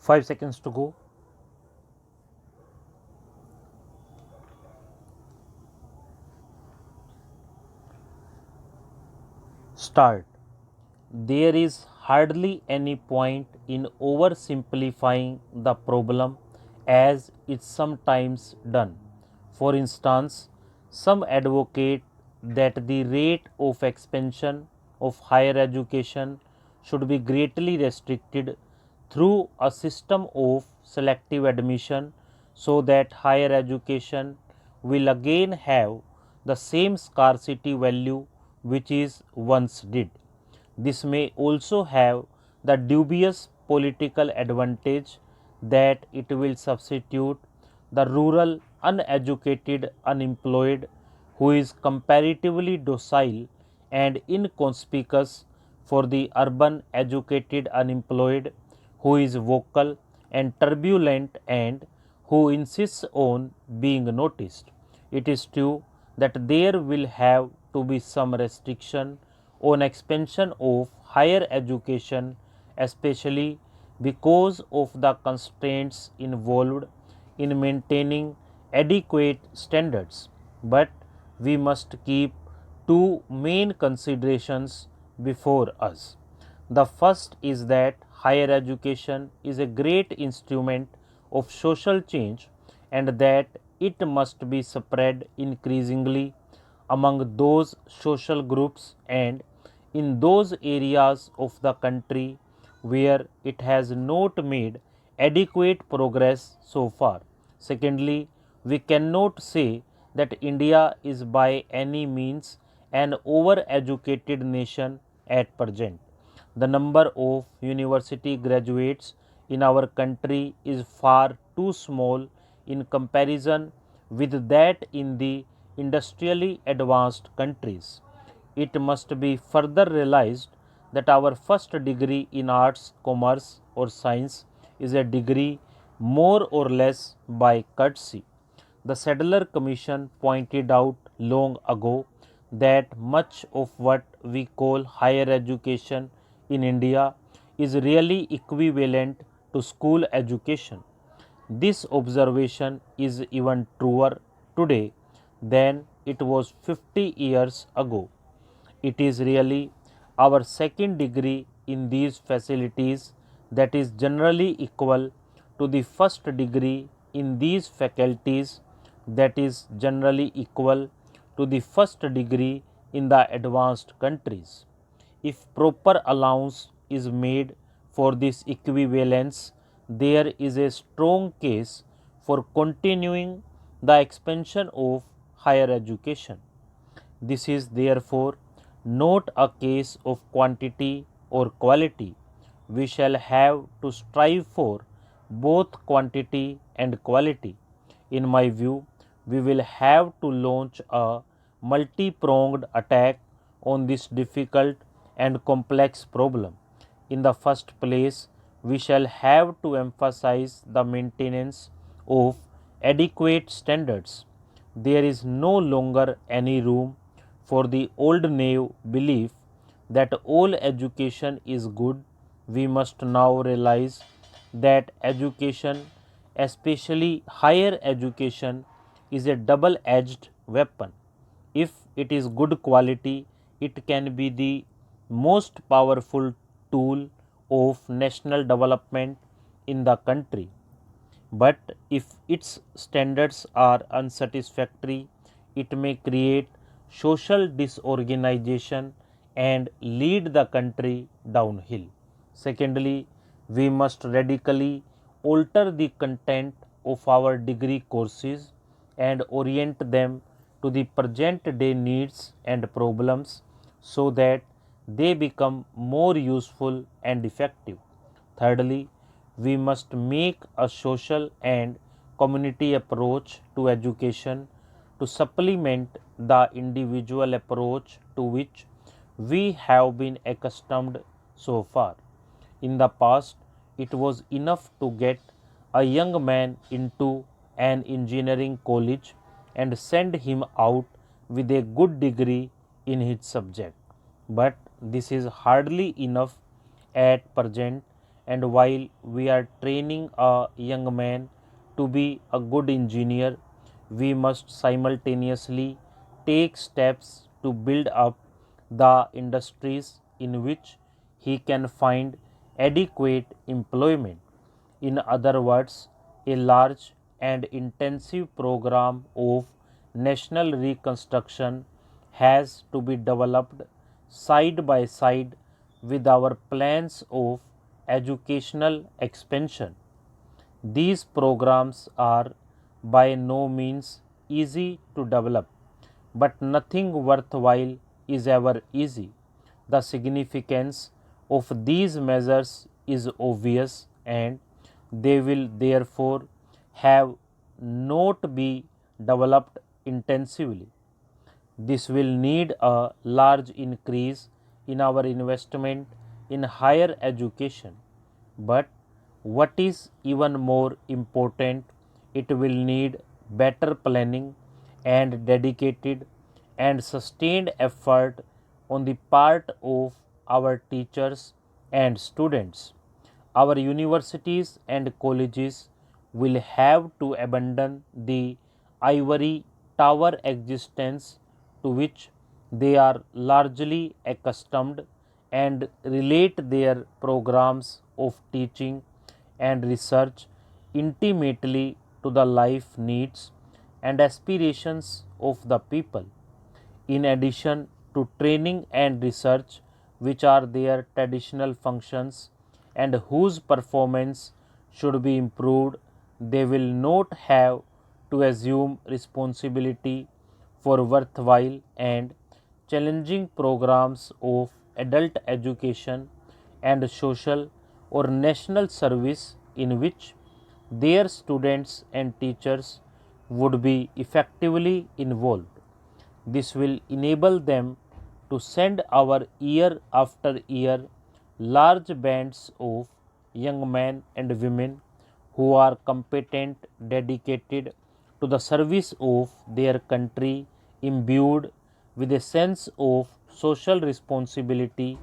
5 seconds to go. Start. There is hardly any point in oversimplifying the problem as it's sometimes done. For instance, some advocate that the rate of expansion of higher education should be greatly restricted through a system of selective admission so that higher education will again have the same scarcity value which is once did. This may also have the dubious political advantage that it will substitute the rural uneducated unemployed who is comparatively docile and inconspicuous for the urban educated unemployed who is vocal and turbulent and who insists on being noticed. It is true that there will have to be some restriction on expansion of higher education, especially because of the constraints involved in maintaining adequate standards. But we must keep two main considerations before us. The first is that higher education is a great instrument of social change and that it must be spread increasingly among those social groups and in those areas of the country where it has not made adequate progress so far. Secondly, we cannot say that India is by any means an over-educated nation at present. The number of university graduates in our country is far too small in comparison with that in the industrially advanced countries. It must be further realized that our first degree in arts, commerce, or science is a degree more or less by courtesy. The Sadler Commission pointed out long ago that much of what we call higher education in India is really equivalent to school education. This observation is even truer today than it was 50 years ago. It is really our second degree in these facilities that is generally equal to the first degree in these faculties that is generally equal to the first degree in the advanced countries. If proper allowance is made for this equivalence, there is a strong case for continuing the expansion of higher education. This is therefore not a case of quantity or quality. We shall have to strive for both quantity and quality. In my view, we will have to launch a multi pronged attack on this difficult and complex problem. In the first place, we shall have to emphasize the maintenance of adequate standards. There is no longer any room for the old naive belief that all education is good. We must now realize that education, especially higher education, is a double edged weapon. If it is good quality, it can be the most powerful tool of national development in the country. But if its standards are unsatisfactory, it may create social disorganization and lead the country downhill. Secondly, we must radically alter the content of our degree courses and orient them to the present day needs and problems so that they become more useful and effective. Thirdly, we must make a social and community approach to education to supplement the individual approach to which we have been accustomed so far. In the past, it was enough to get a young man into an engineering college and send him out with a good degree in his subject. But this is hardly enough at present, and while we are training a young man to be a good engineer, we must simultaneously take steps to build up the industries in which he can find adequate employment. In other words, a large and intensive program of national reconstruction has to be developed side by side with our plans of educational expansion. These programs are by no means easy to develop, but nothing worthwhile is ever easy. The significance of these measures is obvious and they will therefore have not be developed intensively. This will need a large increase in our investment in higher education. But what is even more important, it will need better planning and dedicated and sustained effort on the part of our teachers and students. Our universities and colleges will have to abandon the ivory tower existence to which they are largely accustomed and relate their programs of teaching and research intimately to the life needs and aspirations of the people. In addition to training and research, which are their traditional functions and whose performance should be improved, they will not have to assume responsibility for worthwhile and challenging programs of adult education and social or national service in which their students and teachers would be effectively involved. This will enable them to send our year after year large bands of young men and women who are competent, dedicated to the service of their country, imbued with a sense of social responsibility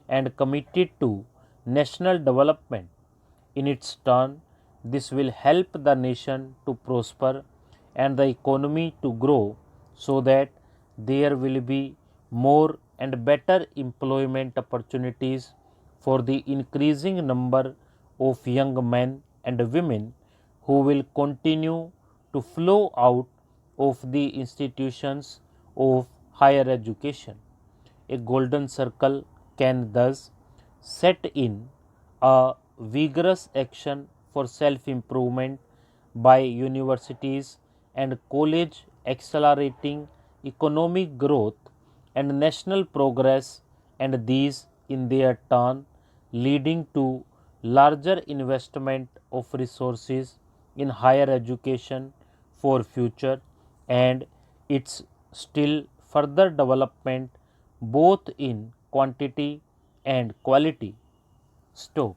and committed to national development. In its turn, this will help the nation to prosper and the economy to grow so that there will be more and better employment opportunities for the increasing number of young men and women who will continue to flow out of the institutions of higher education. A golden circle can thus set in a vigorous action for self improvement by universities and college accelerating economic growth and national progress, and these in their turn leading to larger investment of resources in higher education for future and its still further development both in quantity and quality. Stop.